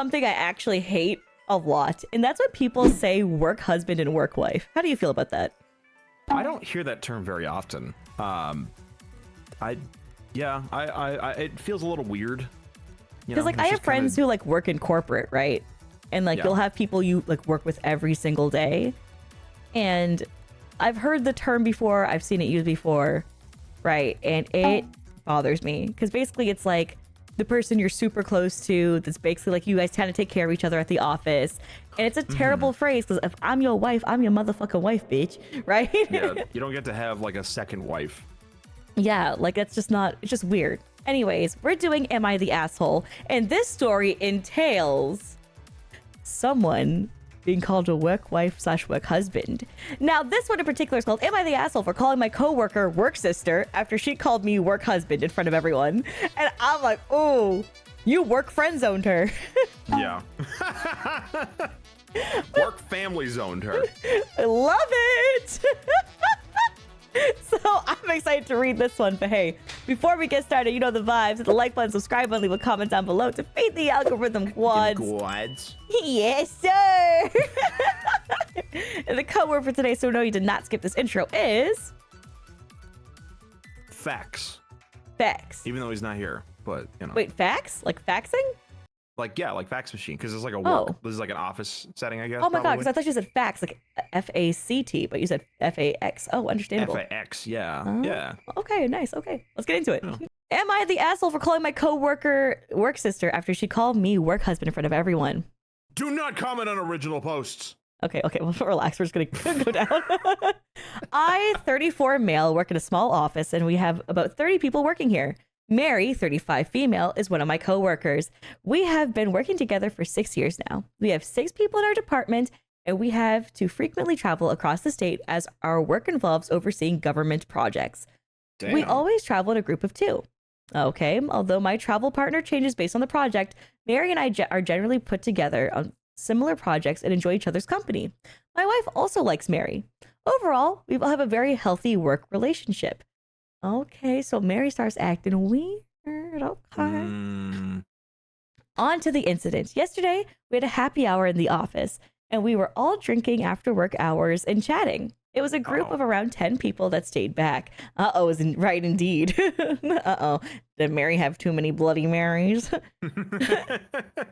something I actually hate a lot, and that's when people say work husband and work wife. How do you feel about that? I don't hear that term very often. It feels a little weird. Because like I have friends who like work in corporate, right? And like you'll have people you like work with every single day. And I've heard the term before, I've seen it used before, right? And it bothers me because basically it's like the person you're super close to, that's basically like you guys tend to take care of each other at the office. And it's a terrible phrase because if I'm your wife, I'm your motherfucking wife, bitch, right? Yeah, you don't get to have like a second wife. Yeah, like that's just not, it's just weird. Anyways, we're doing Am I the Asshole? And this story entails someone being called a work wife / work husband. Now, this one in particular is called Am I the Asshole for calling my coworker work sister after she called me work husband in front of everyone? And I'm like, oh, you work friend zoned her. Yeah. Work family zoned her. I love it. So I'm excited to read this one, but hey, before we get started, you know the vibes. Hit the like button, subscribe button, leave a comment down below to feed the algorithm quads. Yes, sir. And the code word for today, so no, you did not skip this intro, is Fax. fax. Even though he's not here, but you know. Wait, fax? Like faxing? Like fax machine, because it's like a work. Oh. This is like an office setting, I guess. Oh my god, probably. because I thought you said fax, like FACT, but you said FAX. Oh, understandable. FAX, yeah. Oh, Yeah. Okay, nice. Okay, let's get into it. Yeah. Am I the asshole for calling my coworker work sister after she called me work husband in front of everyone? Do not comment on original posts. Okay, well, relax. We're just gonna go down. I, 34 male, work in a small office, and we have about 30 people working here. Mary, 35 female, is one of my coworkers. We have been working together for 6 years now. We have 6 people in our department, and we have to frequently travel across the state as our work involves overseeing government projects. Damn. We always travel in a group of 2. Okay, although my travel partner changes based on the project, Mary and I are generally put together on similar projects and enjoy each other's company. My wife also likes Mary. Overall, we all have a very healthy work relationship. Okay, so Mary starts acting weird. Okay. On to the incident. Yesterday, we had a happy hour in the office, and we were all drinking after work hours and chatting. It was a group of around 10 people that stayed back. Uh-oh, right indeed. Uh-oh. Did Mary have too many Bloody Marys?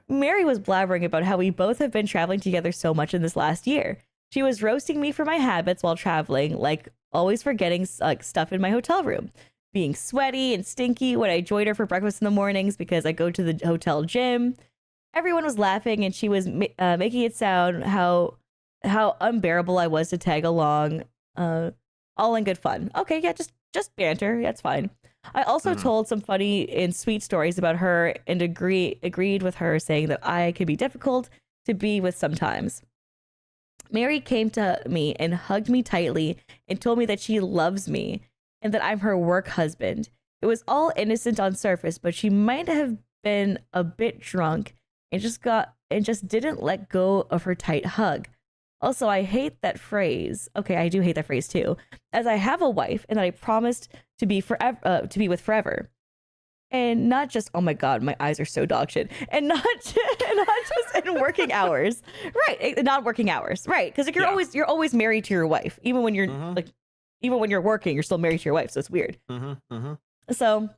Mary was blabbering about how we both have been traveling together so much in this last year. She was roasting me for my habits while traveling, like always forgetting stuff in my hotel room, being sweaty and stinky when I joined her for breakfast in the mornings because I go to the hotel gym. Everyone was laughing, and she was making it sound how unbearable I was to tag along, all in good fun. Okay, yeah, just banter. That's fine. I also told some funny and sweet stories about her and agreed with her, saying that I could be difficult to be with sometimes. Mary came to me and hugged me tightly and told me that she loves me and that I'm her work husband. It was all innocent on surface, but she might have been a bit drunk and just didn't let go of her tight hug. Also, I hate that phrase. Okay, I do hate that phrase too, as I have a wife and that I promised to be with forever. And not just, oh my god, my eyes are so dog shit. And not just in working hours. Right, not working hours. Right, because like you're always married to your wife. Even when you're even when you're working, you're still married to your wife, so it's weird. So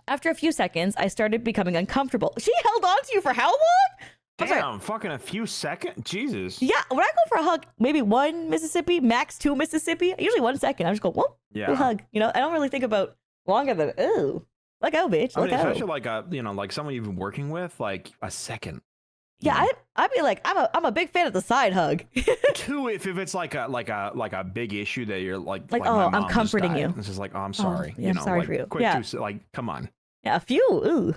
after a few seconds, I started becoming uncomfortable. She held on to you for how long? Damn, fucking a few seconds? Jesus. Yeah, when I go for a hug, maybe 1 Mississippi, max 2 Mississippi, usually 1 second. I just go, whoop, hug. You know, I don't really think about longer than, ooh. Let go, bitch. I mean, let go. especially like someone you've been working with, like a second. Yeah, I'd be like, I'm a big fan of the side hug. 2, if it's like a big issue that you're like oh, my mom I'm comforting just you. died. It's just like, oh, I'm sorry. Yeah, I'm sorry like, for you. Quick, Yeah. like, come on. Yeah, a few. Ooh.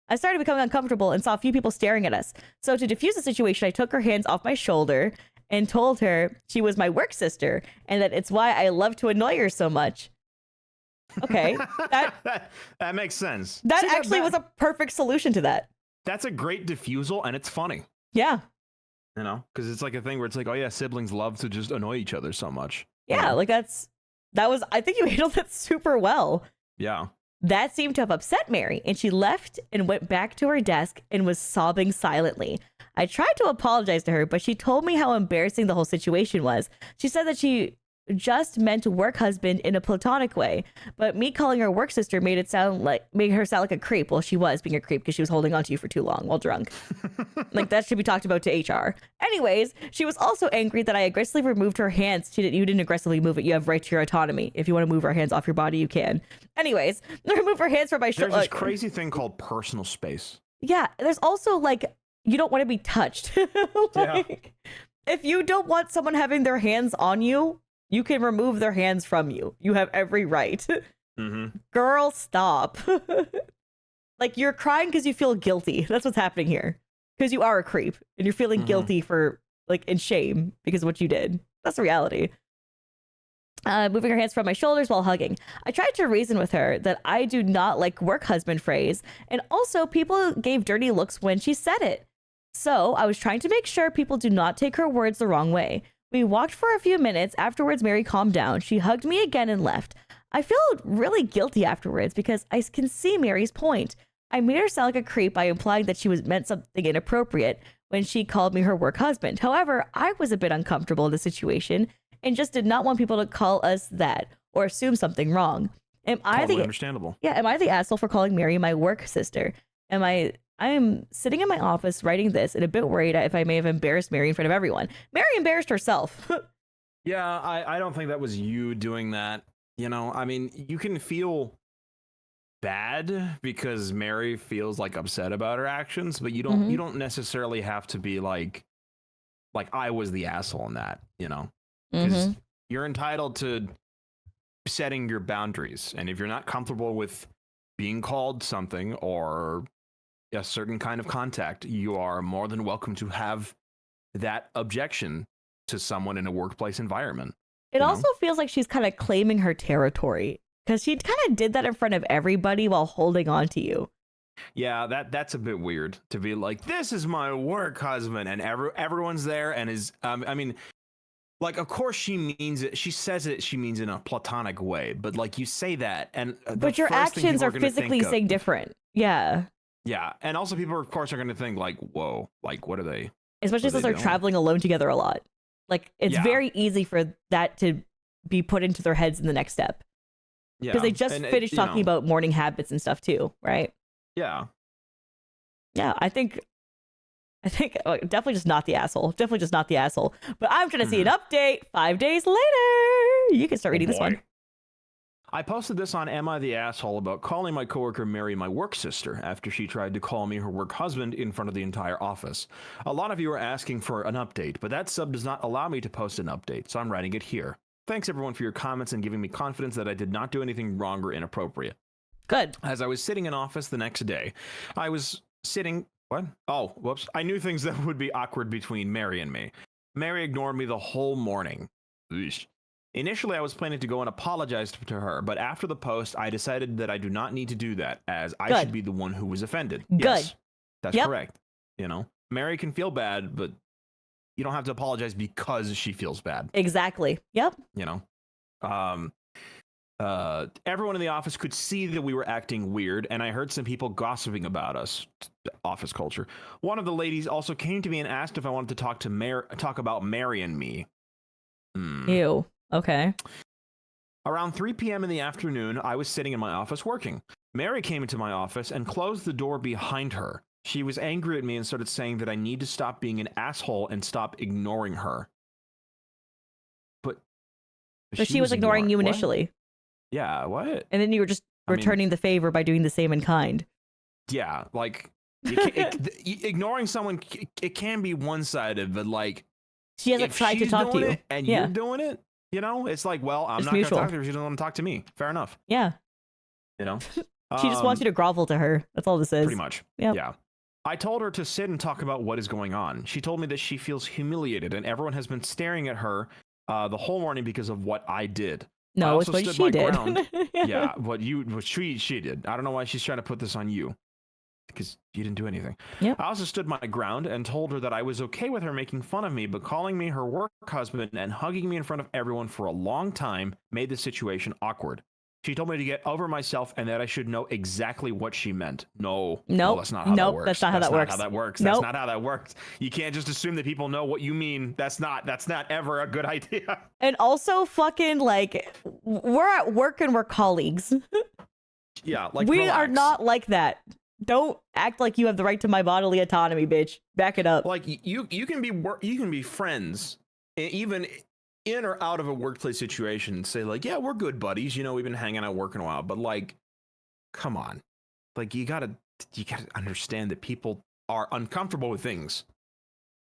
I started becoming uncomfortable and saw a few people staring at us. So to diffuse the situation, I took her hands off my shoulder and told her she was my work sister and that it's why I love to annoy her so much. Okay, that makes sense. That actually was a perfect solution to that. That's a great diffusal, and it's funny. Yeah. You know, because it's like a thing where it's like, oh yeah, siblings love to just annoy each other so much. Yeah, like that was. I think you handled it super well. Yeah. That seemed to have upset Mary, and she left and went back to her desk and was sobbing silently. I tried to apologize to her, but she told me how embarrassing the whole situation was. She said that she just meant work husband in a platonic way, but me calling her work sister made her sound like a creep. Well, she was being a creep because she was holding on to you for too long while drunk. Like, that should be talked about to HR. Anyways, she was also angry that I aggressively removed her hands. You didn't aggressively move it. You have right to your autonomy. If you want to move her hands off your body, you can. Anyways, remove her hands from my shoulder. There's this crazy thing called personal space. Yeah, there's also like, you don't want to be touched. Like, if you don't want someone having their hands on you, you can remove their hands from you. You have every right. Mm-hmm. Girl, stop. Like, you're crying because you feel guilty. That's what's happening here. Because you are a creep and you're feeling guilty for, like, in shame because of what you did. That's the reality. Moving her hands from my shoulders while hugging. I tried to reason with her that I do not like work husband phrase. And also, people gave dirty looks when she said it. So I was trying to make sure people do not take her words the wrong way. We walked for a few minutes. Afterwards, Mary calmed down. She hugged me again and left. I feel really guilty afterwards because I can see Mary's point. I made her sound like a creep by implying that she meant something inappropriate when she called me her work husband. However, I was a bit uncomfortable in the situation and just did not want people to call us that or assume something wrong. Totally understandable. Yeah, am I the asshole for calling Mary my work sister? I am sitting in my office writing this and a bit worried if I may have embarrassed Mary in front of everyone. Mary embarrassed herself. Yeah, I don't think that was you doing that. You know, I mean, you can feel bad because Mary feels like upset about her actions, but you don't necessarily have to be like I was the asshole in that, you know, because you're entitled to setting your boundaries. And if you're not comfortable with being called something or a certain kind of contact, you are more than welcome to have that objection to someone in a workplace environment. It also feels like she's kind of claiming her territory because she kind of did that in front of everybody while holding on to you. Yeah, that's a bit weird to be like, this is my work husband, and everyone's there and is I mean, like, of course she means it. She says it. She means in a platonic way, but like, you say that, and but your actions are physically saying different. Yeah. Yeah, and also people, of course, are going to think like, "Whoa, like, what are they?" Especially since they're traveling alone together a lot. Like, it's very easy for that to be put into their heads in the next step. Yeah, because they just finished talking about morning habits and stuff too, right? Yeah. Yeah, I think definitely just not the asshole. Definitely just not the asshole. But I'm trying to see an update 5 days later. You can start reading this one. I posted this on Am I the Asshole about calling my coworker Mary my work sister after she tried to call me her work husband in front of the entire office. A lot of you are asking for an update, but that sub does not allow me to post an update, so I'm writing it here. Thanks everyone for your comments and giving me confidence that I did not do anything wrong or inappropriate. Good. As I was sitting in office the next day, I was sitting... What? Oh, whoops. I knew things that would be awkward between Mary and me. Mary ignored me the whole morning. Eesh. Initially, I was planning to go and apologize to her, but after the post, I decided that I do not need to do that, as I should be the one who was offended. Good. Yes, that's correct. You know, Mary can feel bad, but you don't have to apologize because she feels bad. Exactly. Yep. You know, everyone in the office could see that we were acting weird, and I heard some people gossiping about us. Office culture. One of the ladies also came to me and asked if I wanted to talk about Mary and me. Ew. Okay. Around 3 p.m. in the afternoon, I was sitting in my office working. Mary came into my office and closed the door behind her. She was angry at me and started saying that I need to stop being an asshole and stop ignoring her. But she was ignoring you initially. What? Yeah, what? And then you were just returning the favor by doing the same in kind. Yeah, like, ignoring someone, it can be one-sided, but like... She hasn't tried to talk to you. And you're doing it? You know, it's like, well, I'm not going to talk to her. She doesn't want to talk to me. Fair enough. Yeah. You know? She just wants you to grovel to her. That's all this is. Pretty much. Yep. Yeah. I told her to sit and talk about what is going on. She told me that she feels humiliated and everyone has been staring at her the whole morning because of what I did. No, it's what she did. Yeah, what she did. I don't know why she's trying to put this on you. Because you didn't do anything. Yep. I also stood my ground and told her that I was okay with her making fun of me, but calling me her work husband and hugging me in front of everyone for a long time made the situation awkward. She told me to get over myself and that I should know exactly what she meant. No, Nope. that's not how that works. That's not how that works. That's not how that works. Nope. That's not how that works. You can't just assume that people know what you mean. That's not ever a good idea. And also, fucking, like, we're at work and we're colleagues. Yeah, like we relax. are not like that. Don't act like you have the right to my bodily autonomy, bitch. Back it up. Like you can be friends, even in or out of a workplace situation, and say like, yeah, we're good buddies. You know, we've been hanging out working a while, but like, come on, like you gotta understand that people are uncomfortable with things.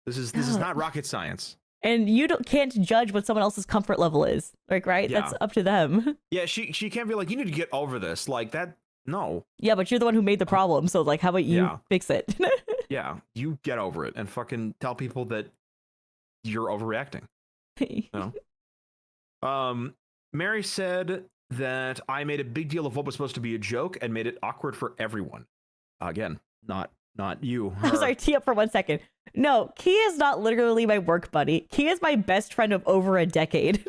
This is not rocket science. And you can't judge what someone else's comfort level is. Like, right? Yeah. That's up to them. Yeah, she can't be like, you need to get over this. Like that. No. Yeah, but you're the one who made the problem. So, like, how about you fix it? Yeah, you get over it and fucking tell people that you're overreacting. You know? Mary said that I made a big deal of what was supposed to be a joke and made it awkward for everyone. Again, not you. I'm sorry, tee up for 1 second. No, Key is not literally my work buddy. Key is my best friend of over a decade.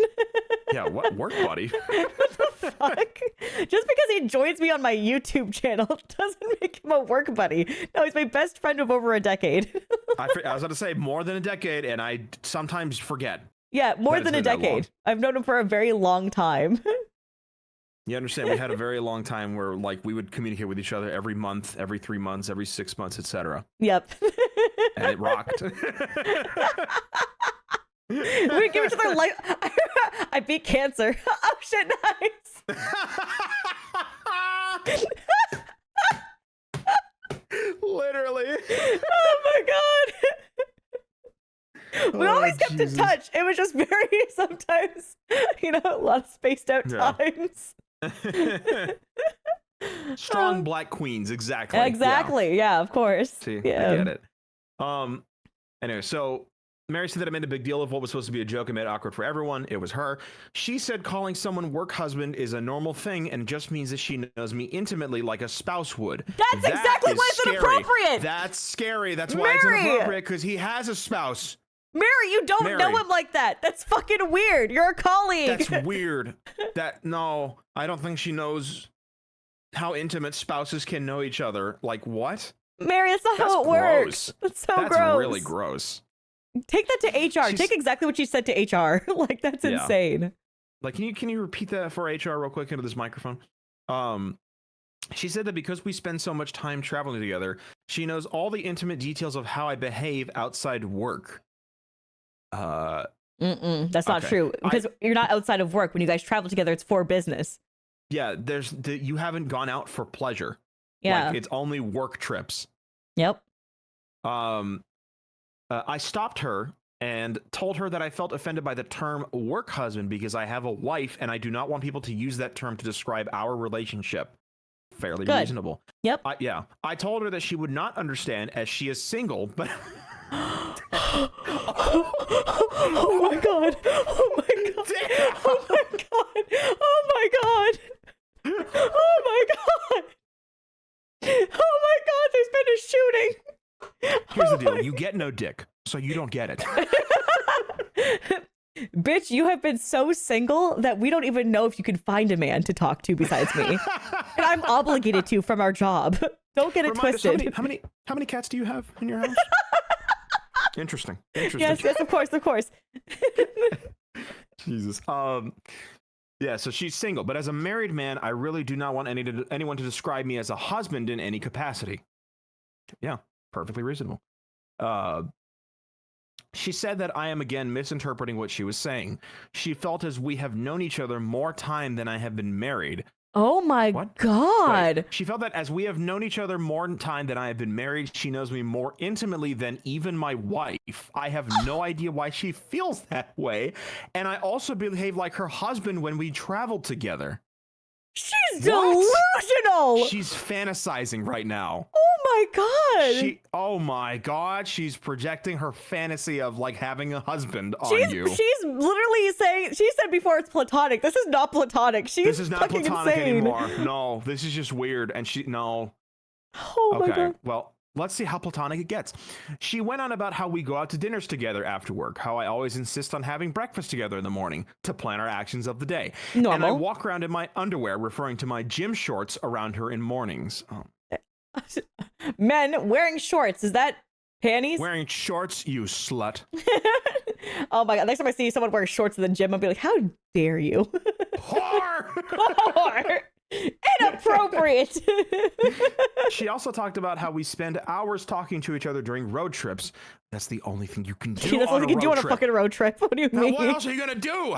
Yeah, what work buddy? What the fuck? Just because he joins me on my YouTube channel doesn't make him a work buddy. No, he's my best friend of over a decade. I was about to say more than a decade, and I sometimes forget. Yeah, more than a decade. I've known him for a very long time. You understand? We had a very long time where like we would communicate with each other every month, every 3 months, every 6 months, etc. Yep. And it rocked. We give each other life. I beat cancer. Oh shit, nice. Literally. Oh my god. We always kept in touch. It was just very sometimes, a lot of spaced out times. Strong black queens, exactly. Exactly. Yeah, of course. See, yeah. I get it. Anyway, so Mary said that I made a big deal of what was supposed to be a joke and made it awkward for everyone. It was her. She said calling someone work husband is a normal thing and just means that she knows me intimately like a spouse would. That's exactly why it's inappropriate. That's scary. That's why it's inappropriate, because he has a spouse. Mary, you don't know him like that. That's fucking weird. You're a colleague. That's weird. No, I don't think she knows how intimate spouses can know each other. Like, what? Mary, that's not how it works. That's so gross. That's really gross. Take that to HR. Take exactly what she said to HR. Like, that's insane. Like, can you repeat that for HR real quick into this microphone? She said that because we spend so much time traveling together, she knows all the intimate details of how I behave outside work. That's not true, because you're not outside of work. When you guys travel together, it's for business. Yeah, you haven't gone out for pleasure. Yeah, like, it's only work trips. Yep. I stopped her and told her that I felt offended by the term work husband because I have a wife and I do not want people to use that term to describe our relationship. Fairly reasonable. Yep. I told her that she would not understand as she is single, but oh my god. Oh my god. Damn. Oh my god. Oh my god. Oh my god. Oh my god, there's been a shooting. Here's the deal. You get no dick, so you don't get it. Bitch, you have been so single that we don't even know if you can find a man to talk to besides me. And I'm obligated to from our job. Don't get it twisted. How many cats do you have in your house? Interesting. Yes, of course. Jesus. Yeah, so she's single, but as a married man, I really do not want anyone to describe me as a husband in any capacity. Yeah, perfectly reasonable. She said that I am again misinterpreting what she was saying. She felt as we have known each other more time than I have been married. Oh my god. Right. She felt that as we have known each other more time than I have been married, she knows me more intimately than even my wife. I have no idea why she feels that way. And I also behave like her husband when we travel together. She's delusional. She's fantasizing right now. Oh my god. She's projecting her fantasy of like having a husband on you. She's literally saying, she said before it's platonic. This is not platonic. This is not platonic insane. anymore. No, this is just weird. And no. Oh my god. Well, let's see how platonic it gets. She went on about how we go out to dinners together after work, how I always insist on having breakfast together in the morning to plan our actions of the day. Normal. And I walk around in my underwear, referring to my gym shorts around her in mornings. Oh. Men wearing shorts, is that panties? Wearing shorts, you slut. Oh my god, next time I see someone wearing shorts in the gym, I'll be like, how dare you? Whore! Whore! Inappropriate. She also talked about how we spend hours talking to each other during road trips. That's the only thing you can do. That's all you can do on a fucking road trip. What do you mean? What else are you gonna do?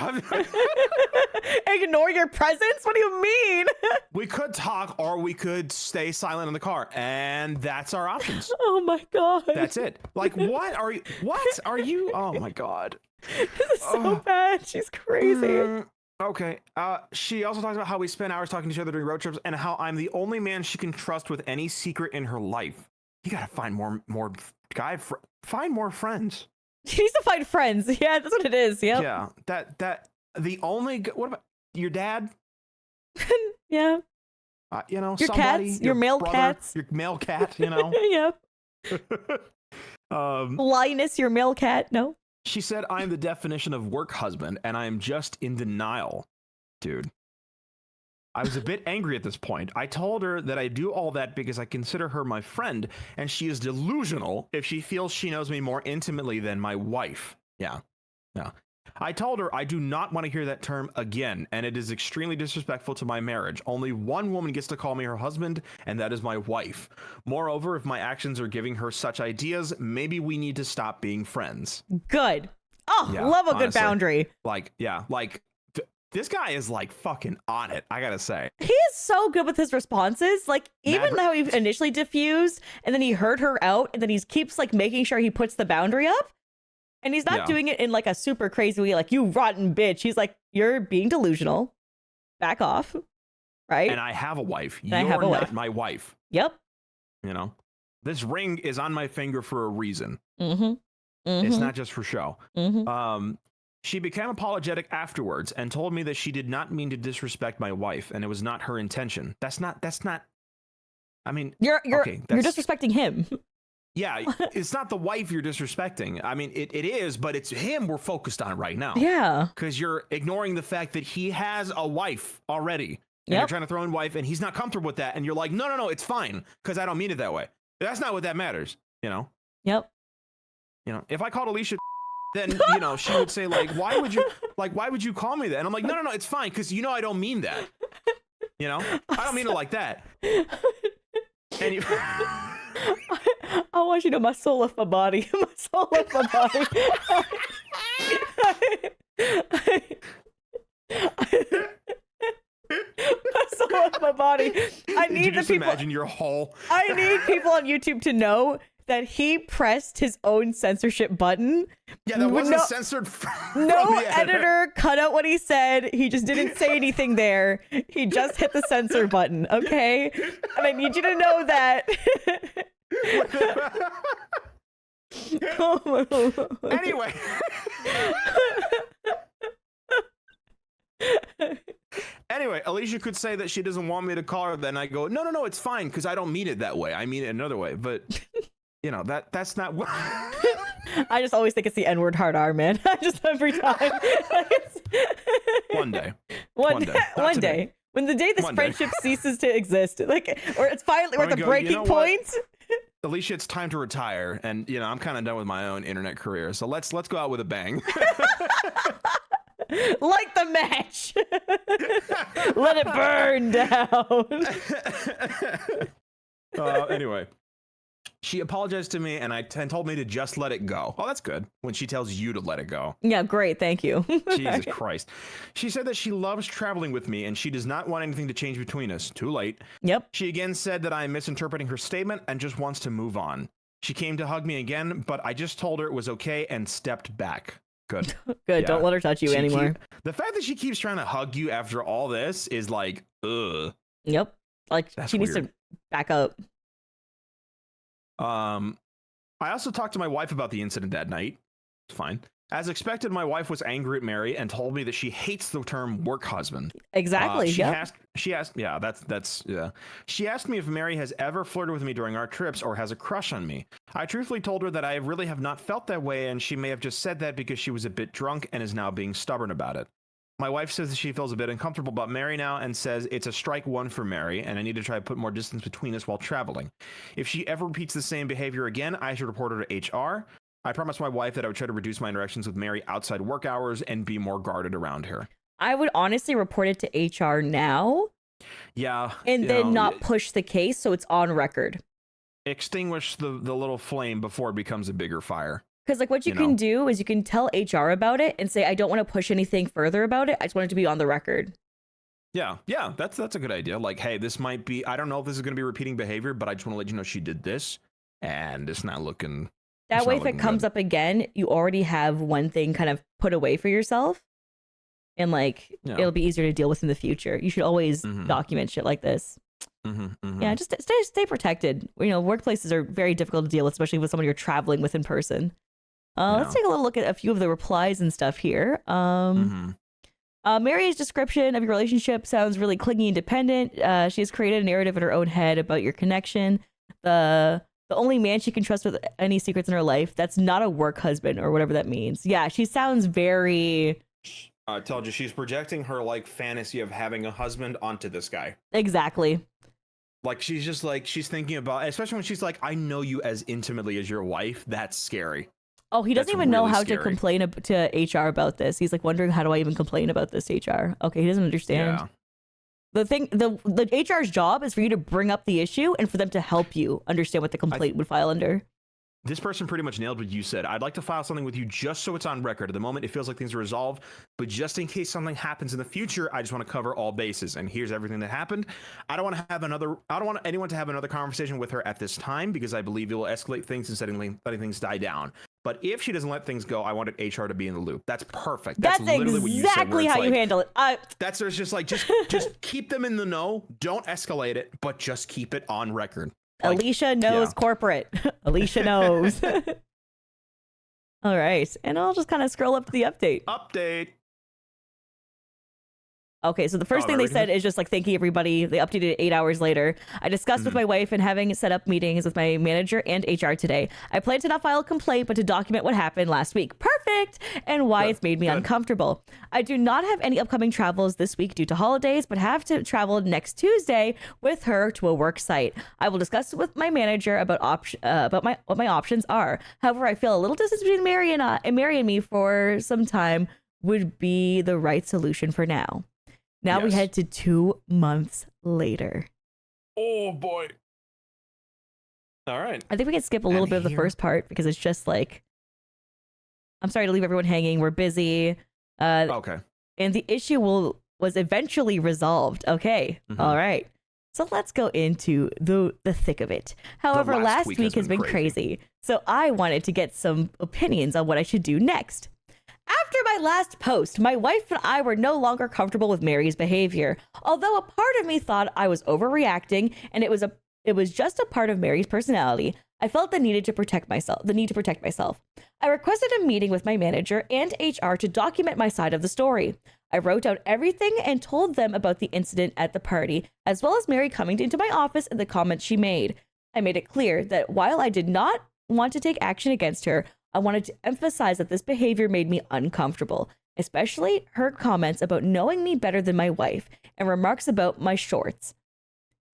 Ignore your presence? What do you mean? We could talk, or we could stay silent in the car, and that's our options. Oh my god. That's it. Like, what are you? What are you? Oh my god. This is so bad. She's crazy. Okay. She also talks about how we spend hours talking to each other during road trips, and how I'm the only man she can trust with any secret in her life. You gotta find more find more friends. She needs to find friends. Yeah, that's what it is. Yep. Yeah. That the only. What about your dad? Yeah. You know, your somebody, cats, your male brother, cats, your male cat. You know. Yep. Linus, your male cat. No. She said, I'm the definition of work husband, and I am just in denial. Dude. I was a bit angry at this point. I told her that I do all that because I consider her my friend, and she is delusional if she feels she knows me more intimately than my wife. Yeah. I told her I do not want to hear that term again, and it is extremely disrespectful to my marriage. Only one woman gets to call me her husband, and that is my wife. Moreover, if my actions are giving her such ideas, maybe we need to stop being friends. Good. Oh, yeah, love a good boundary. This guy is like fucking on it, I gotta say. He is so good with his responses. Like, even how he initially diffused, and then he heard her out, and then he keeps like making sure he puts the boundary up. And he's not doing it in like a super crazy way, like, you rotten bitch. He's like, you're being delusional. Back off. Right? And I have a wife. You're not my wife. Yep. You know, this ring is on my finger for a reason. Mm-hmm. It's not just for show. Mm-hmm. She became apologetic afterwards and told me that she did not mean to disrespect my wife, and it was not her intention. That's not. I mean, you're disrespecting him. Yeah, it's not the wife you're disrespecting. I mean, it is, but it's him we're focused on right now. Yeah. Because you're ignoring the fact that he has a wife already. And you're trying to throw in wife, and he's not comfortable with that. And you're like, no, it's fine, because I don't mean it that way. That's not what that matters, you know? Yep. You know, if I called Alicia, then, you know, she would say, like, why would you call me that? And I'm like, no, it's fine, because you know I don't mean that. You know? I don't mean it like that. And you... I want you to know my soul left my body. My soul left my body. My soul left my body. I need the people. Imagine your whole. I need people on YouTube to know that he pressed his own censorship button. Yeah, that wasn't censored. No editor cut out what he said. He just didn't say anything there. He just hit the censor button. Okay, and I need you to know that. Anyway. Anyway, Alicia could say that she doesn't want me to call her. Then I go, no, it's fine, because I don't mean it that way. I mean it another way. But you know, that's not what. I just always think it's the N-word hard R, man. Just every time. One day. One day. When the day this friendship ceases to exist, like, or it's finally we're at the breaking point. Alicia, it's time to retire, and you know I'm kind of done with my own internet career. So let's go out with a bang. Like the match. Let it burn down. Anyway, she apologized to me and told me to just let it go. Oh, that's good. When she tells you to let it go. Yeah, great. Thank you. Jesus Christ. She said that she loves traveling with me and she does not want anything to change between us. Too late. Yep. She again said that I am misinterpreting her statement and just wants to move on. She came to hug me again, but I just told her it was okay and stepped back. Good. Good. Yeah. Don't let her touch you anymore. The fact that she keeps trying to hug you after all this is like, ugh. Yep. Like, she needs to back up. I also talked to my wife about the incident that night. It's fine. As expected, my wife was angry at Mary and told me that she hates the term work husband. Exactly. She asked, yeah, yeah. She asked me if Mary has ever flirted with me during our trips or has a crush on me. I truthfully told her that I really have not felt that way, and she may have just said that because she was a bit drunk and is now being stubborn about it. My wife says that she feels a bit uncomfortable about Mary now and says it's a strike one for Mary, and I need to try to put more distance between us while traveling. If she ever repeats the same behavior again, I should report her to HR. I promised my wife that I would try to reduce my interactions with Mary outside work hours and be more guarded around her. I would honestly report it to HR now. Yeah. And then not push the case so it's on record. Extinguish the little flame before it becomes a bigger fire. Because like what you can do is you can tell HR about it and say, I don't want to push anything further about it. I just want it to be on the record. Yeah, that's a good idea. Like, hey, this might be, I don't know if this is going to be repeating behavior, but I just want to let you know she did this and it's not looking. That way, if it comes up again, you already have one thing kind of put away for yourself. And like, it'll be easier to deal with in the future. You should always document shit like this. Yeah, just stay protected. Workplaces are very difficult to deal with, especially with someone you're traveling with in person. Let's take a little look at a few of the replies and stuff here. Mary's description of your relationship sounds really clingy and dependent. She has created a narrative in her own head about your connection. The only man she can trust with any secrets in her life. That's not a work husband or whatever that means. Yeah, she sounds very... I told you, she's projecting her like fantasy of having a husband onto this guy. Exactly. Like she's just like, she's thinking about, especially when she's like, I know you as intimately as your wife. That's scary. Oh, he doesn't even know how to complain to HR about this. He's like wondering, how do I even complain about this, HR? Okay, he doesn't understand. Yeah. The HR's job is for you to bring up the issue and for them to help you understand what the complaint would file under. This person pretty much nailed what you said. I'd like to file something with you just so it's on record. At the moment, it feels like things are resolved, but just in case something happens in the future, I just want to cover all bases. And here's everything that happened. I don't want anyone to have another conversation with her at this time because I believe it will escalate things instead of letting things die down. But if she doesn't let things go, I wanted HR to be in the loop. That's perfect. That's literally what you said. Exactly how you handle it. There's just like, just keep them in the know. Don't escalate it, but just keep it on record. Like, Alicia knows corporate. Alicia knows. All right. And I'll just kind of scroll up to the update. Okay, so the first thing they said is just like thanking everybody. They updated it 8 hours later. I discussed with my wife and having set up meetings with my manager and HR today. I plan to not file a complaint, but to document what happened last week. Perfect! And why it's made me uncomfortable. I do not have any upcoming travels this week due to holidays, but have to travel next Tuesday with her to a work site. I will discuss with my manager about what my options are. However, I feel a little distance between Mary and me for some time would be the right solution for now. Now we head to 2 months later. Oh, boy. All right. I think we can skip a little bit of the first part because it's just like, I'm sorry to leave everyone hanging. We're busy. Okay. And the issue was eventually resolved. Okay. All right. So let's go into the thick of it. However, last week has been crazy. So I wanted to get some opinions on what I should do next. After my last post, my wife and I were no longer comfortable with Mary's behavior. Although a part of me thought I was overreacting and it was just a part of Mary's personality, I felt the need to protect myself. I requested a meeting with my manager and HR to document my side of the story. I wrote out everything and told them about the incident at the party, as well as Mary coming into my office and the comments she made. I made it clear that while I did not want to take action against her, I wanted to emphasize that this behavior made me uncomfortable, especially her comments about knowing me better than my wife and remarks about my shorts.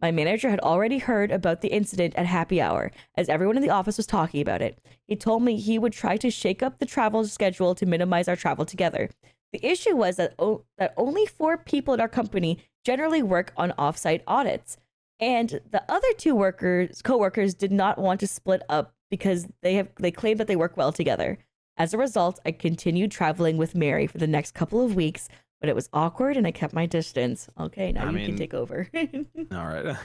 My manager had already heard about the incident at happy hour, as everyone in the office was talking about it. He told me he would try to shake up the travel schedule to minimize our travel together. The issue was that only 4 people at our company generally work on off-site audits, and the other 2 co-workers did not want to split up because they claim that they work well together. As a result, I continued traveling with Mary for the next couple of weeks, but it was awkward and I kept my distance. Okay, now you can take over. All right.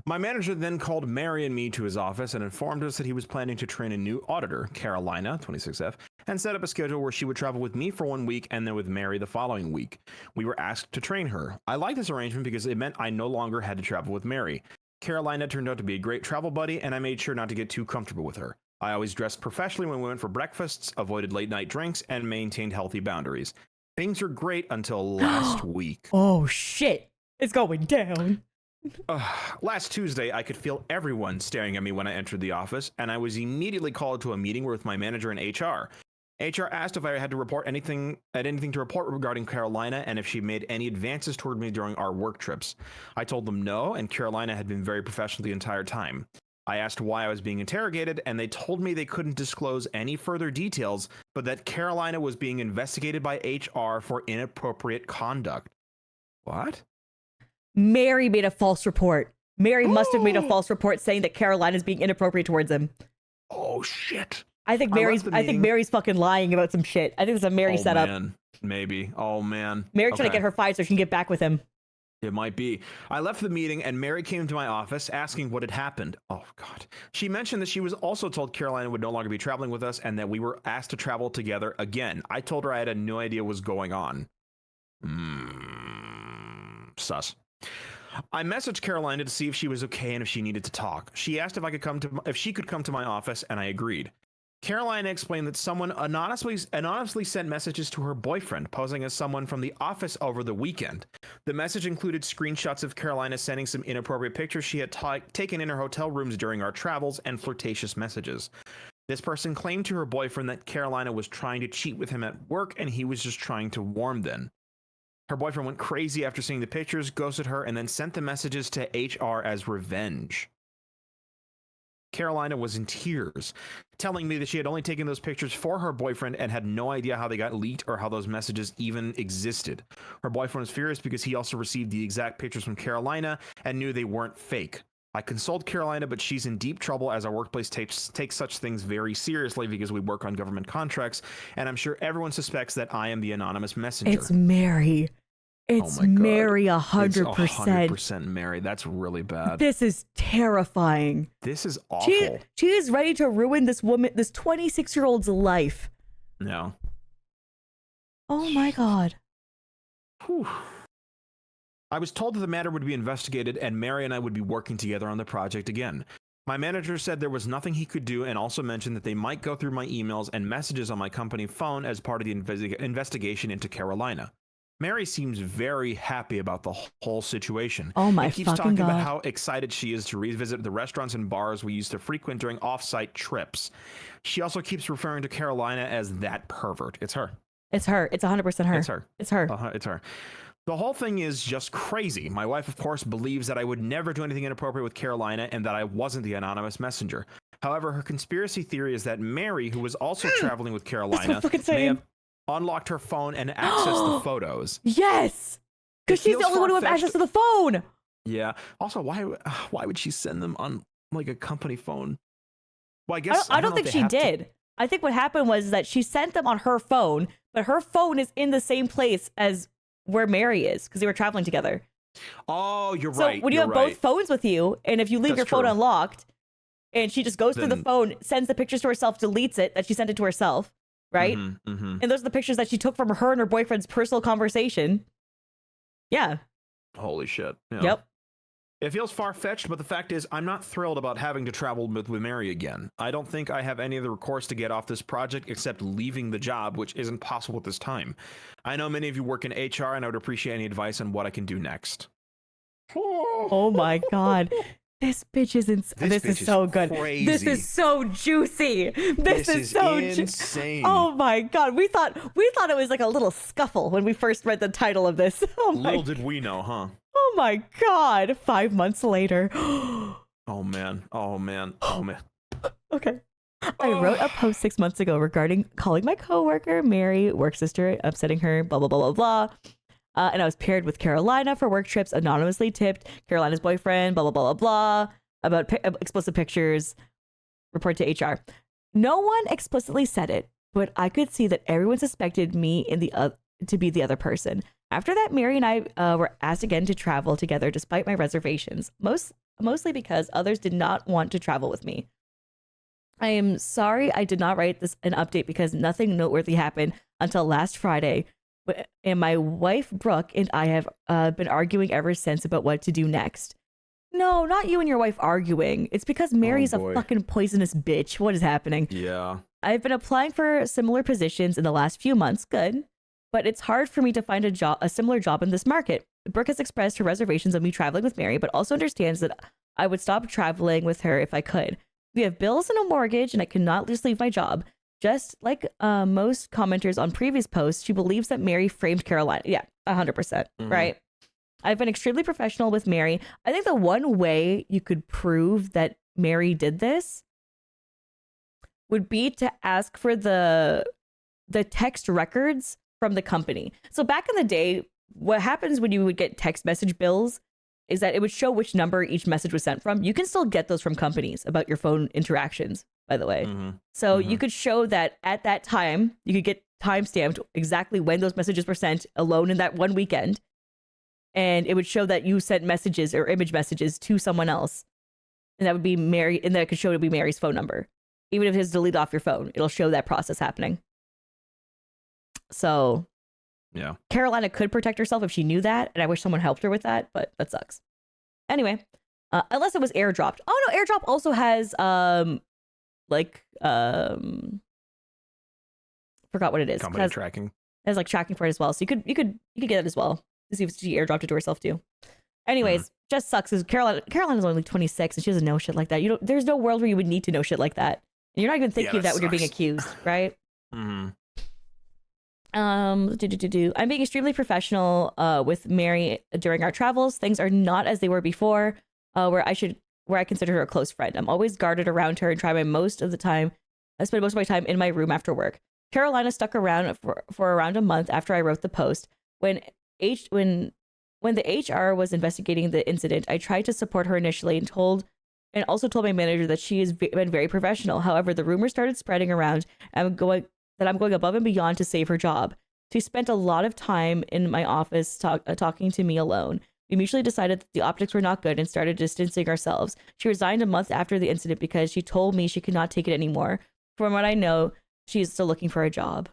My manager then called Mary and me to his office and informed us that he was planning to train a new auditor, Carolina, 26F, and set up a schedule where she would travel with me for 1 week and then with Mary the following week. We were asked to train her. I liked this arrangement because it meant I no longer had to travel with Mary. Carolina turned out to be a great travel buddy, and I made sure not to get too comfortable with her. I always dressed professionally when we went for breakfasts, avoided late night drinks, and maintained healthy boundaries. Things are great until last week. Oh, shit. It's going down. Last Tuesday, I could feel everyone staring at me when I entered the office, and I was immediately called to a meeting with my manager and HR. HR asked if I had to report anything to report regarding Carolina and if she made any advances toward me during our work trips. I told them no, and Carolina had been very professional the entire time. I asked why I was being interrogated, and they told me they couldn't disclose any further details, but that Carolina was being investigated by HR for inappropriate conduct. What? Mary made a false report. Mary must have made a false report saying that Caroline is being inappropriate towards him. Oh, shit. I think Mary's fucking lying about some shit. I think it's a Mary setup. Man. Maybe. Oh, man. Mary trying to get her fired so she can get back with him. It might be. I left the meeting and Mary came to my office asking what had happened. Oh, God. She mentioned that she was also told Carolina would no longer be traveling with us and that we were asked to travel together again. I told her I had no idea what was going on. Sus. I messaged Carolina to see if she was okay and if she needed to talk. She asked if she could come to my office, and I agreed. Carolina explained that someone anonymously sent messages to her boyfriend, posing as someone from the office over the weekend. The message included screenshots of Carolina sending some inappropriate pictures she had taken in her hotel rooms during our travels and flirtatious messages. This person claimed to her boyfriend that Carolina was trying to cheat with him at work and he was just trying to warm them. Her boyfriend went crazy after seeing the pictures, ghosted her, and then sent the messages to HR as revenge. Carolina was in tears, telling me that she had only taken those pictures for her boyfriend and had no idea how they got leaked or how those messages even existed. Her boyfriend was furious because he also received the exact pictures from Carolina and knew they weren't fake. I consoled Carolina, but she's in deep trouble as our workplace takes such things very seriously because we work on government contracts, and I'm sure everyone suspects that I am the anonymous messenger. It's Mary. It's Mary 100%. It's 100% Mary. That's really bad. This is terrifying. This is awful. She is ready to ruin this 26-year-old's life. No. Oh my God. Whew. I was told that the matter would be investigated and Mary and I would be working together on the project again. My manager said there was nothing he could do and also mentioned that they might go through my emails and messages on my company phone as part of the investigation into Carolina. Mary seems very happy about the whole situation. Oh my fucking God. She keeps talking about how excited she is to revisit the restaurants and bars we used to frequent during off-site trips. She also keeps referring to Carolina as that pervert. It's her. It's her. It's 100% her. It's her. It's her. It's her. The whole thing is just crazy. My wife, of course, believes that I would never do anything inappropriate with Carolina and that I wasn't the anonymous messenger. However, her conspiracy theory is that Mary, who was also traveling with Carolina, may have unlocked her phone and accessed the photos. Yes, because she's the only one who has access to the phone. Yeah. Also, why would she send them on like a company phone? Well, I guess I don't think she did. I think what happened was that she sent them on her phone, but her phone is in the same place as where Mary is because they were traveling together. Oh, you're right. So when you have both phones with you, and if you leave your phone unlocked, and she just goes through the phone, sends the pictures to herself, deletes it that she sent it to herself. Right? And those are the pictures that she took from her and her boyfriend's personal conversation. Yeah. Holy shit. Yeah. Yep. It feels far-fetched, but the fact is I'm not thrilled about having to travel with Mary again. I don't think I have any other recourse to get off this project except leaving the job, which isn't possible at this time. I know many of you work in HR, and I would appreciate any advice on what I can do next. Oh my God. This bitch is insane. This is so good. Crazy. This is so juicy. This is so insane. Oh my God. We thought it was like a little scuffle when we first read the title of this. Little did we know, huh? Oh my God. 5 months later. Oh man. Okay. I wrote a post 6 months ago regarding calling my coworker, Mary, work sister, upsetting her, blah, blah, blah, blah, blah. And I was paired with Carolina for work trips, anonymously tipped Carolina's boyfriend, blah, blah, blah, blah, blah, about explicit pictures, report to HR. No one explicitly said it, but I could see that everyone suspected me to be the other person. After that, Mary and I were asked again to travel together despite my reservations, mostly because others did not want to travel with me. I am sorry I did not write an update because nothing noteworthy happened until last Friday. And my wife, Brooke, and I have been arguing ever since about what to do next. No, not you and your wife arguing. It's because Mary's a boy. fucking poisonous bitch. What is happening? Yeah. I've been applying for similar positions in the last few months. Good. But it's hard for me to find a similar job in this market. Brooke has expressed her reservations of me traveling with Mary, but also understands that I would stop traveling with her if I could. We have bills and a mortgage, and I cannot just leave my job. Just like most commenters on previous posts, she believes that Mary framed Carolina. Yeah, 100%, right? I've been extremely professional with Mary. I think the one way you could prove that Mary did this would be to ask for the text records from the company. So back in the day, what happens when you would get text message bills is that it would show which number each message was sent from. You can still get those from companies about your phone interactions, by the way. So you could show that at that time, you could get timestamped exactly when those messages were sent alone in that one weekend. And it would show that you sent messages or image messages to someone else. And that would be Mary, and that could show it would be Mary's phone number. Even if it's deleted off your phone, it'll show that process happening. So yeah, Carolina could protect herself if she knew that, and I wish someone helped her with that, but that sucks. Anyway, unless it was airdropped. Oh no, airdrop also has forgot what it is. Company tracking. It has like tracking for it as well. So you could get it as well. To see if she airdropped it to herself too. Anyways, just sucks because Carolina's only 26 and she doesn't know shit like that. There's no world where you would need to know shit like that. And you're not even thinking of that when you're being accused, right? I'm being extremely professional with Mary during our travels. Things are not as they were before, where I consider her a close friend. I'm always guarded around her and I spend most of my time in my room after work. Carolina stuck around for around a month after I wrote the post. When the HR was investigating the incident, I tried to support her initially and also told my manager that she has been very professional. However, the rumors started spreading around that I'm going above and beyond to save her job. She spent a lot of time in my office talking to me alone. We mutually decided that the optics were not good and started distancing ourselves. She resigned a month after the incident because she told me she could not take it anymore. From what I know, she's still looking for a job.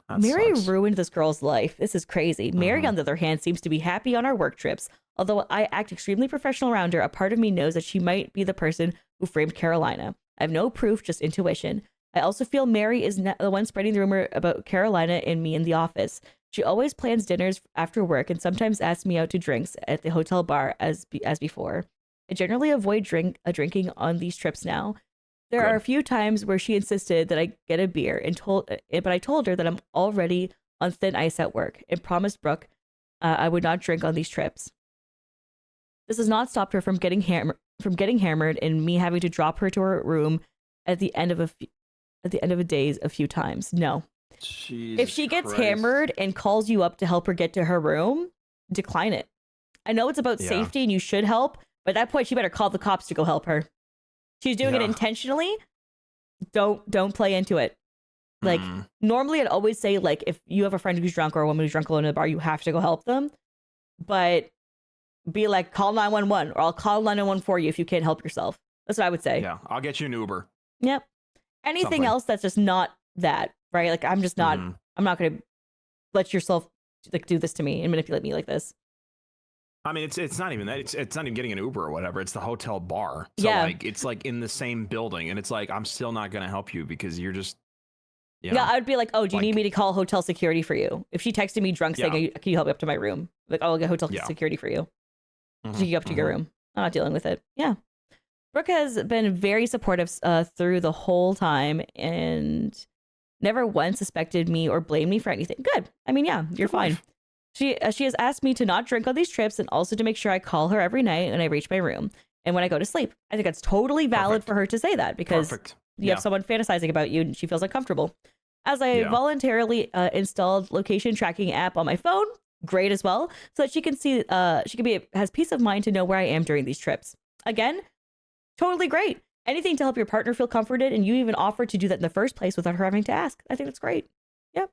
That Mary sucks. ruined this girl's life. This is crazy. Mary, on the other hand, seems to be happy on our work trips. Although I act extremely professional around her, a part of me knows that she might be the person who framed Carolina. I have no proof, just intuition. I also feel Mary is the one spreading the rumor about Carolina and me in the office. She always plans dinners after work and sometimes asks me out to drinks at the hotel bar as before. I generally avoid drinking on these trips now. There are a few times where she insisted that I get a beer but I told her that I'm already on thin ice at work and promised Brooke I would not drink on these trips. This has not stopped her from getting hammered and me having to drop her to her room at the end of a day a few times. No. Jesus if she gets Christ. hammered and calls you up to help her get to her room, decline it. I know it's about safety and you should help, but at that point she better call the cops to go help her. She's doing it intentionally. Don't play into it. Like normally I'd always say like if you have a friend who's drunk or a woman who's drunk alone in the bar, you have to go help them. But be like, call 911 or I'll call 911 for you if you can't help yourself. That's what I would say. Yeah, I'll get you an Uber. Yep. Anything else that's just not that, right? Like I'm just not I'm not going to let yourself like do this to me and manipulate me like this. I mean, it's not even that. It's not even getting an Uber or whatever. It's the hotel bar. So like it's like in the same building, and it's like I'm still not gonna help you because you're just. You know, I would be like, oh, do you need me to call hotel security for you? If she texted me drunk saying, can you help me up to my room? Like, I'll get hotel security for you. To get up to your room. I'm not dealing with it. Yeah. Brooke has been very supportive through the whole time and never once suspected me or blamed me for anything. Good. I mean, yeah, you're fine. She has asked me to not drink on these trips and also to make sure I call her every night when I reach my room and when I go to sleep. I think that's totally valid for her to say that because you have someone fantasizing about you and she feels uncomfortable. As I voluntarily installed location tracking app on my phone, great as well, so that she can see, has peace of mind to know where I am during these trips. Again, totally great. Anything to help your partner feel comforted, and you even offered to do that in the first place without her having to ask. I think that's great. Yep.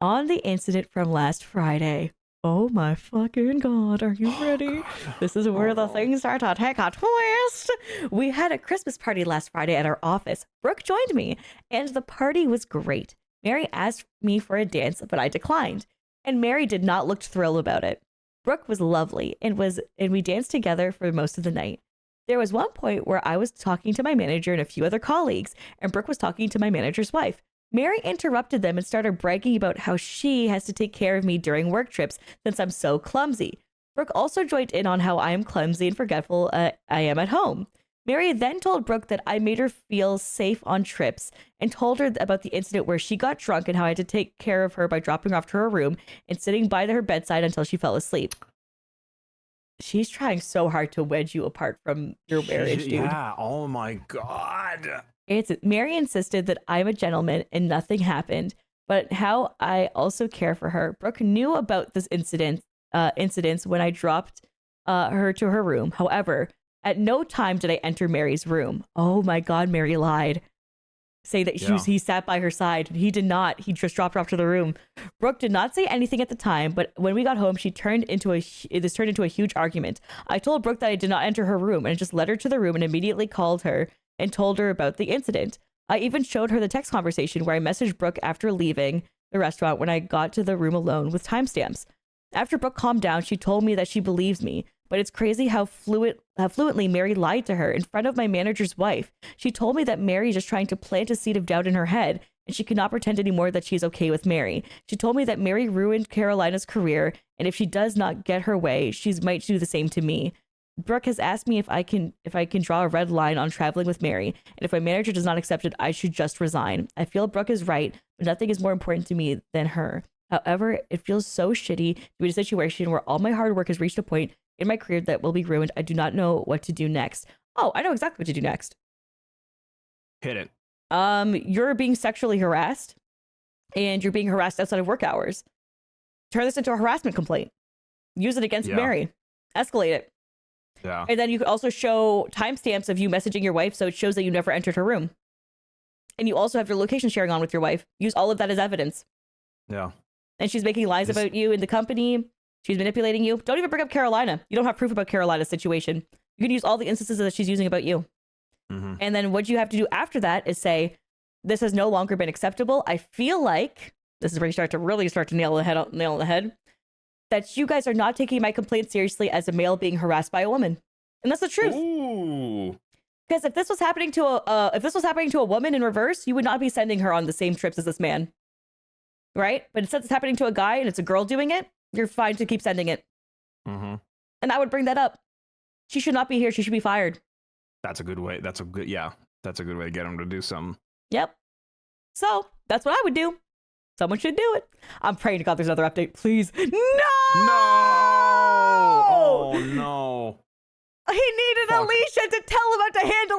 On the incident from last Friday. Oh my fucking God, are you ready? This is where the things start to take a twist. We had a Christmas party last Friday at our office. Brooke joined me, and the party was great. Mary asked me for a dance, but I declined. And Mary did not look thrilled about it. Brooke was lovely and we danced together for most of the night. There was one point where I was talking to my manager and a few other colleagues, and Brooke was talking to my manager's wife. Mary interrupted them and started bragging about how she has to take care of me during work trips since I'm so clumsy. Brooke also joined in on how I am clumsy and forgetful I am at home. Mary then told Brooke that I made her feel safe on trips and told her about the incident where she got drunk and how I had to take care of her by dropping her off to her room and sitting by her bedside until she fell asleep. She's trying so hard to wedge you apart from your marriage, dude. Yeah, oh my God. Mary insisted that I'm a gentleman and nothing happened, but how I also care for her. Brooke knew about this incidents when I dropped her to her room. However, at no time did I enter Mary's room. Oh my God, Mary lied. Say that he sat by her side. He did not. He just dropped her off to the room. Brooke did not say anything at the time, but when we got home, this turned into a huge argument. I told Brooke that I did not enter her room, and I just led her to the room and immediately called her and told her about the incident. I even showed her the text conversation where I messaged Brooke after leaving the restaurant when I got to the room alone with timestamps. After Brooke calmed down, she told me that she believes me, but it's crazy how fluently Mary lied to her in front of my manager's wife. She told me that Mary is just trying to plant a seed of doubt in her head, and she could not pretend anymore that she's okay with Mary. She told me that Mary ruined Carolina's career, and if she does not get her way, she might do the same to me. Brooke has asked me if I can draw a red line on traveling with Mary, and if my manager does not accept it, I should just resign. I feel Brooke is right, but nothing is more important to me than her. However, it feels so shitty to be in a situation where all my hard work has reached a point in my career that will be ruined. I do not know what to do next. Oh, I know exactly what to do next. Hit it. You're being sexually harassed, and you're being harassed outside of work hours. Turn this into a harassment complaint. Use it against Mary. Escalate it. Yeah. And then you could also show timestamps of you messaging your wife, so it shows that you never entered her room. And you also have your location sharing on with your wife. Use all of that as evidence. Yeah. And she's making lies about you in the company. She's manipulating you. Don't even bring up Carolina. You don't have proof about Carolina's situation. You can use all the instances that she's using about you. Mm-hmm. And then what you have to do after that is say, this has no longer been acceptable. I feel like, this is where you start to nail the head, that you guys are not taking my complaint seriously as a male being harassed by a woman. And that's the truth. Ooh. Because if this was happening to a woman in reverse, you would not be sending her on the same trips as this man. Right? But since it's happening to a guy and it's a girl doing it, you're fine to keep sending it. Mm-hmm. And I would bring that up. She should not be here. She should be fired. That's a good way. That's a good way to get him to do something. Yep. So that's what I would do. Someone should do it. I'm praying to God there's another update. Please. No! No! Oh, no. He needed Fuck. Alicia to tell him how to handle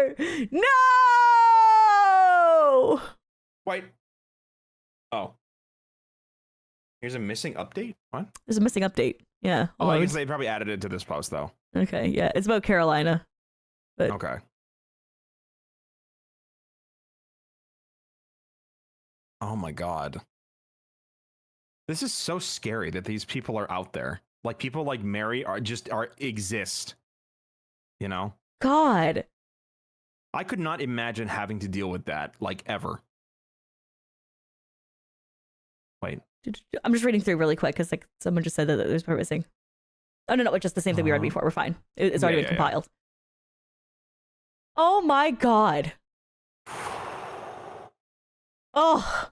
HR! No! Wait. Oh. Here's a missing update? What? There's a missing update. Yeah. Oh, I guess they probably added it to this post, though. Okay, yeah. It's about Carolina. But Okay. Oh my God. This is so scary that these people are out there. Like people like Mary exist. You know? God. I could not imagine having to deal with that, like, ever. Wait. I'm just reading through really quick because like someone just said that there's part missing. Oh no, it's just the same thing we read before. We're fine. It's already been compiled. Yeah. Oh my God. Oh,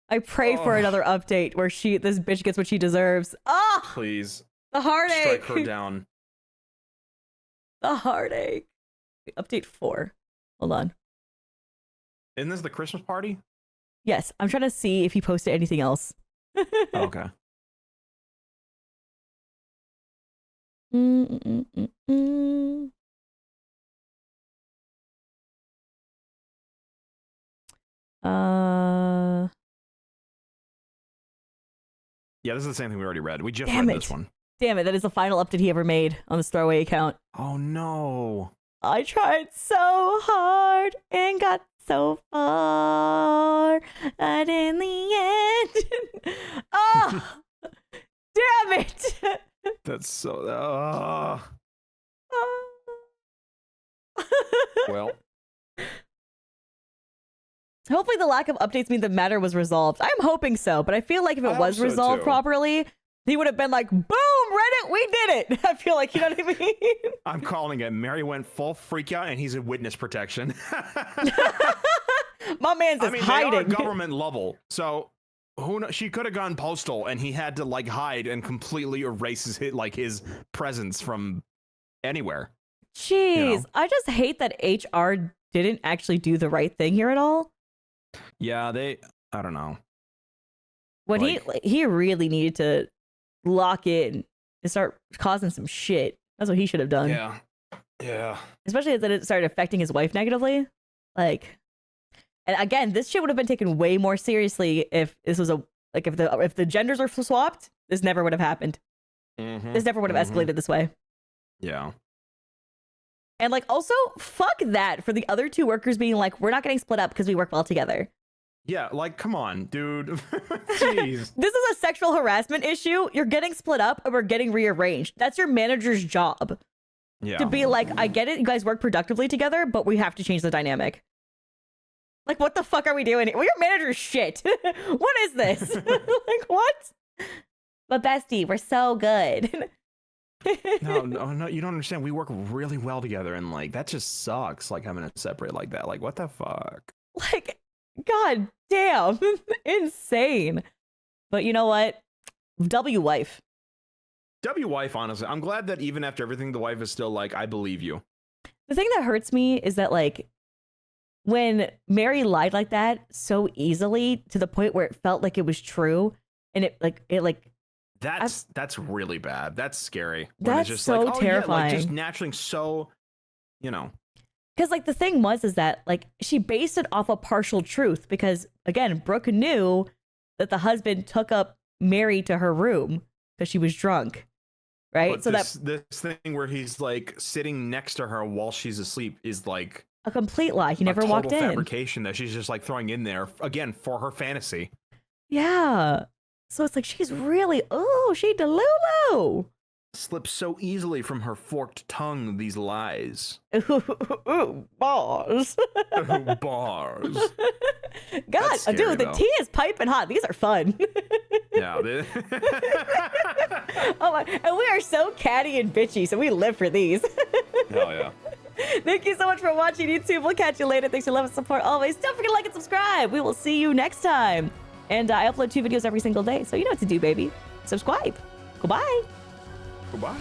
I pray for another update where this bitch gets what she deserves. Oh, please. The heartache. Strike her down. The heartache. Update 4. Hold on. Isn't this the Christmas party? Yes, I'm trying to see if he posted anything else. Okay. Yeah, this is the same thing we already read. We just read this one. Damn it, that is the final update he ever made on this throwaway account. Oh no. I tried so hard and got so far, but in the end, oh, damn it! That's so. Well, hopefully the lack of updates means the matter was resolved. I'm hoping so, but I feel like if it was resolved properly, he would have been like, boom, Reddit, we did it. I feel like, you know what I mean? I'm calling it. Mary went full freak out, and he's in witness protection. My man's just hiding. They are government level, so who knows? She could have gone postal, and he had to like hide and completely erase his presence from anywhere. Jeez, You know? I just hate that HR didn't actually do the right thing here at all. Yeah, I don't know. When Like- he really needed to lock in and start causing some shit. That's what he should have done. Yeah. Especially that it started affecting his wife negatively. Like, and again, this shit would have been taken way more seriously if this was if the genders were swapped. This never would have happened. This never would have escalated this way. Yeah. And like, also, fuck that for the other two workers being like, we're not getting split up because we work well together. Yeah, like, come on, dude. Jeez. This is a sexual harassment issue. You're getting split up and we're getting rearranged. That's your manager's job. Yeah. To be like, I get it, you guys work productively together, but we have to change the dynamic. Like, what the fuck are we doing? Well, your manager's shit. What is this? Like, what? But bestie, we're so good. No, you don't understand. We work really well together, and like that just sucks. Like having to separate like that. Like, what the fuck? Like, god damn. Insane. But you know what? wife. Wife, honestly. I'm glad that even after everything, the wife is still like, I believe you. The thing that hurts me is that, like, when Mary lied like that so easily to the point where it felt like it was true, and it That's really bad. That's scary. When That's it's just so like, oh, terrifying. Yeah, like just naturally so, you know. because like the thing is that like she based it off a partial truth because again, Brooke knew that the husband took up Mary to her room because she was drunk, right? But so this thing where he's like sitting next to her while she's asleep is like a complete lie. He a never total walked in. fabrication that she's just like throwing in there again for her fantasy. Yeah. So it's like she's really she delulu. Slips so easily from her forked tongue, these lies. Ooh, bars. Bars. God, That's scary, dude, the though. tea is piping hot. These are fun. Yeah. Oh my, and we are so catty and bitchy, so we live for these. Hell yeah. Thank you so much for watching, YouTube. We'll catch you later. Thanks for love and support always. Don't forget to like and subscribe. We will see you next time. And I upload 2 videos every single day, so you know what to do, baby. Subscribe. Goodbye. Goodbye.